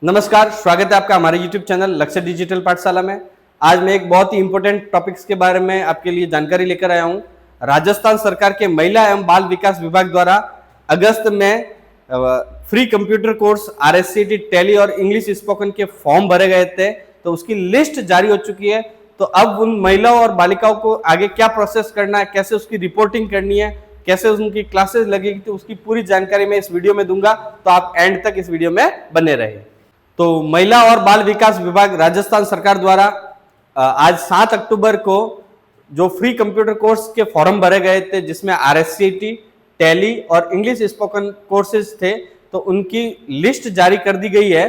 नमस्कार, स्वागत है आपका हमारे YouTube चैनल लक्ष्य डिजिटल पाठशाला में। आज मैं एक बहुत ही इंपॉर्टेंट टॉपिक्स के बारे में आपके लिए जानकारी लेकर आया हूं। राजस्थान सरकार के महिला एवं बाल विकास विभाग द्वारा अगस्त में free computer course RSCT tally और इंग्लिश स्पोकन के फॉर्म भरे गए थे, तो उसकी लिस्ट जारी हो चुकी है। तो अब उन महिलाओं और बालिकाओं को आगे क्या प्रोसेस करना है, कैसे उसकी रिपोर्टिंग करनी है, कैसे उनकी क्लासेस लगेगी, तो उसकी पूरी जानकारी मैं इस वीडियो में दूंगा। तो आप एंड तक इस वीडियो में बने रहिए। तो महिला और बाल विकास विभाग राजस्थान सरकार द्वारा आज 7 अक्टूबर को जो फ्री कंप्यूटर कोर्स के फॉर्म भरे गए थे, जिसमें RSCT टैली और इंग्लिश स्पोकन कोर्सेज थे, तो उनकी लिस्ट जारी कर दी गई है।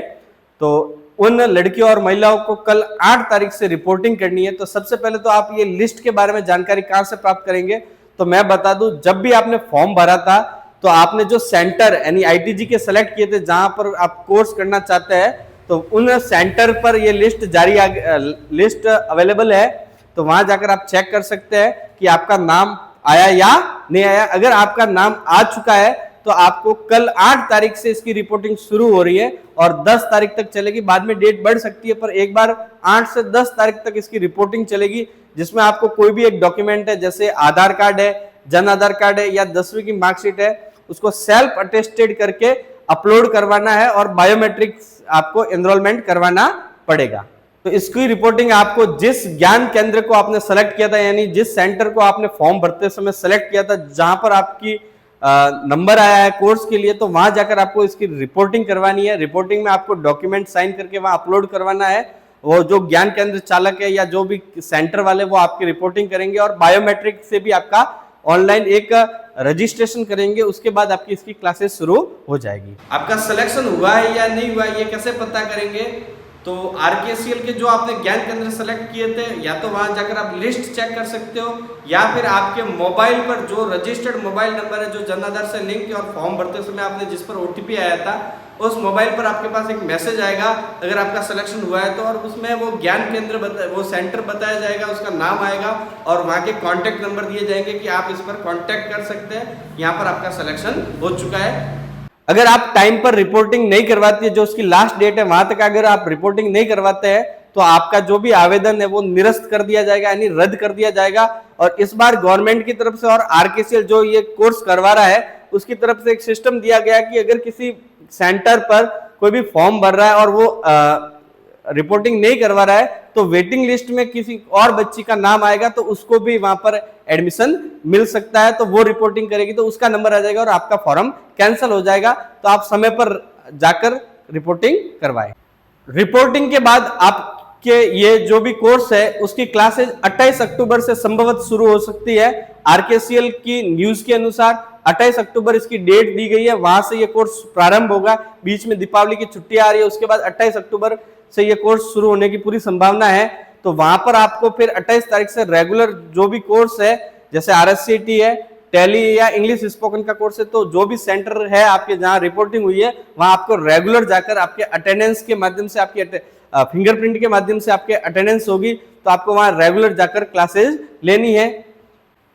तो उन लड़कियों और महिलाओं को कल 8 तारीख से रिपोर्टिंग करनी है। तो सबसे पहले तो आप ये लिस्ट के बारे में जानकारी कहां से प्राप्त करेंगे, तो मैं बता दूं, जब भी आपने फॉर्म भरा था तो आपने जो सेंटर यानी ITG के सेलेक्ट किए थे जहां पर आप कोर्स करना चाहते हैं, तो उन सेंटर पर ये लिस्ट अवेलेबल है। तो वहां जाकर आप चेक कर सकते हैं कि आपका नाम आया या नहीं आया। अगर आपका नाम आ चुका है तो आपको कल 8 तारीख से इसकी रिपोर्टिंग शुरू हो रही है और 10 तारीख तक चलेगी। बाद में डेट बढ़ सकती है, पर एक बार 8 से 10 तारीख तक इसकी रिपोर्टिंग चलेगी, जिसमें आपको कोई भी एक डॉक्यूमेंट है, जैसे आधार कार्ड है, जन आधार कार्ड है या 10वीं की मार्कशीट है, उसको सेल्फ अटेस्टेड करके अपलोड करवाना है और बायोमेट्रिक्स आपको एनरोलमेंट करवाना पड़ेगा। तो इसकी रिपोर्टिंग आपको जिस ज्ञान केंद्र को आपने सेलेक्ट किया था, यानी जिस सेंटर को आपने फॉर्म भरते समय सेलेक्ट किया था, जहां पर आपकी नंबर आया है कोर्स के लिए, तो वहां जाकर आपको इसकी रिपोर्टिंग करवानी है। रिपोर्टिंग में आपको डॉक्यूमेंट साइन करके वहां अपलोड करवाना है। वो जो ज्ञान केंद्र चालक है या जो भी सेंटर वाले, वो आपकी रिपोर्टिंग करेंगे और बायोमेट्रिक से भी आपका ऑनलाइन एक रजिस्ट्रेशन करेंगे। उसके बाद आपकी इसकी क्लासेस शुरू हो जाएगी। आपका सिलेक्शन हुआ है या नहीं हुआ, ये कैसे पता करेंगे? तो RKCL के जो आपने ज्ञान केंद्र सेलेक्ट किए थे, या तो वहां जाकर आप लिस्ट चेक कर सकते हो, या फिर आपके मोबाइल पर जो रजिस्टर्ड मोबाइल नंबर है, जो जन आधार से लिंक है और फॉर्म भरते समय आपने जिस पर OTP आया था, उस मोबाइल पर आपके पास एक मैसेज आएगा अगर आपका सिलेक्शन हुआ है तो, और उसमें वो ज्ञान केंद्र वो सेंटर बताया जाएगा, उसका नाम आएगा और वहां के कांटेक्ट नंबर दिए जाएंगे कि आप इस पर कांटेक्ट कर सकते हैं, यहाँ पर आपका सिलेक्शन हो चुका है। अगर आप टाइम पर रिपोर्टिंग नहीं करवाती है, जो उसकी लास्ट डेट है वहां तक अगर आप रिपोर्टिंग नहीं करवाते हैं, तो आपका जो भी आवेदन है वो निरस्त कर दिया जाएगा, यानी रद्द कर दिया जाएगा। और इस बार गवर्नमेंट की तरफ से और RKCL जो ये कोर्स करवा रहा है, उसकी तरफ से एक सिस्टम दिया गया कि अगर किसी सेंटर पर कोई भी फॉर्म भर रहा है और वो रिपोर्टिंग नहीं करवा रहा है, तो वेटिंग लिस्ट में किसी और बच्ची का नाम आएगा, तो उसको भी वहां पर एडमिशन मिल सकता है। तो वो रिपोर्टिंग करेगी तो उसका नंबर आ जाएगा और आपका फॉर्म कैंसिल हो जाएगा। तो आप समय पर जाकर रिपोर्टिंग करवाएं। रिपोर्टिंग के बाद आपके ये जो भी कोर्स है उसकी क्लासेज 28 अक्टूबर से संभवतः शुरू हो सकती है। RKCL की न्यूज के अनुसार 28 अक्टूबर इसकी डेट दी गई है, वहां से ये कोर्स प्रारंभ होगा। बीच में दीपावली की छुट्टी आ रही है, उसके बाद 28 अक्टूबर से ये कोर्स शुरू होने की पूरी संभावना है। तो वहां पर आपको फिर 28 तारीख से रेगुलर जो भी कोर्स है, जैसे RSCT है, टैली या इंग्लिश स्पोकन का कोर्स है, तो जो भी सेंटर है आपके जहां रिपोर्टिंग हुई है, वहां आपको रेगुलर जाकर आपके अटेंडेंस के माध्यम से, आपकी फिंगरप्रिंट के माध्यम से आपके अटेंडेंस होगी, तो आपको वहां रेगुलर जाकर क्लासेज लेनी है।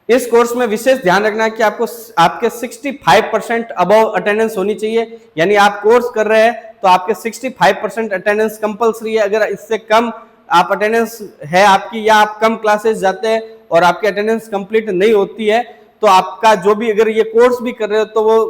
इस कोर्स में विशेष ध्यान रखना है कि आपको आपके 65% अबव अटेंडेंस होनी चाहिए, यानी आप कोर्स कर रहे हैं तो आपके 65% अटेंडेंस कंपलसरी है। अगर इससे कम आप अटेंडेंस है आपकी, या आप कम क्लासेस जाते हैं और आपकी अटेंडेंस कंप्लीट नहीं होती है, तो आपका जो भी, अगर ये कोर्स भी कर रहे हो तो वो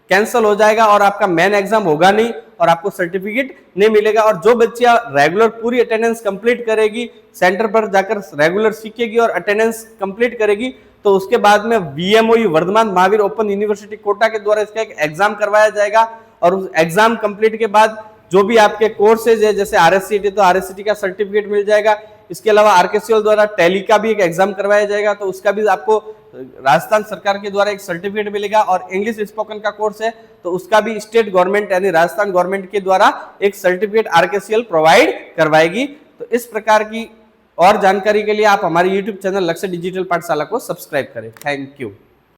कैंसिल हो जाएगा और आपका मेन एग्जाम होगा नहीं और आपको सर्टिफिकेट नहीं मिलेगा। और जो बच्चियां रेगुलर पूरी अटेंडेंस कंप्लीट करेगी, सेंटर पर जाकर रेगुलर सीखेगी और अटेंडेंस कंप्लीट करेगी, तो उसके बाद में VMOU Vardhman Mahaveer open university Kota के द्वारा इसका एक एग्जाम करवाया जाएगा। और उस एग्जाम कंप्लीट के बाद जो भी आपके कोर्सेज है, जैसे RSCT, तो RSCT का सर्टिफिकेट मिल जाएगा। इसके अलावा RKCL द्वारा टैली का भी एक एग्जाम करवाया जाएगा, तो उसका भी आपको राजस्थान सरकार के द्वारा एक सर्टिफिकेट मिलेगा। और इंग्लिश स्पोकन का कोर्स है तो उसका भी स्टेट गवर्नमेंट यानी राजस्थान गवर्नमेंट के द्वारा एक सर्टिफिकेट RKCL प्रोवाइड करवाएगी। तो इस प्रकार की और जानकारी के लिए आप हमारे YouTube चैनल लक्ष्य डिजिटल पाठशाला को सब्सक्राइब करें। Thank you.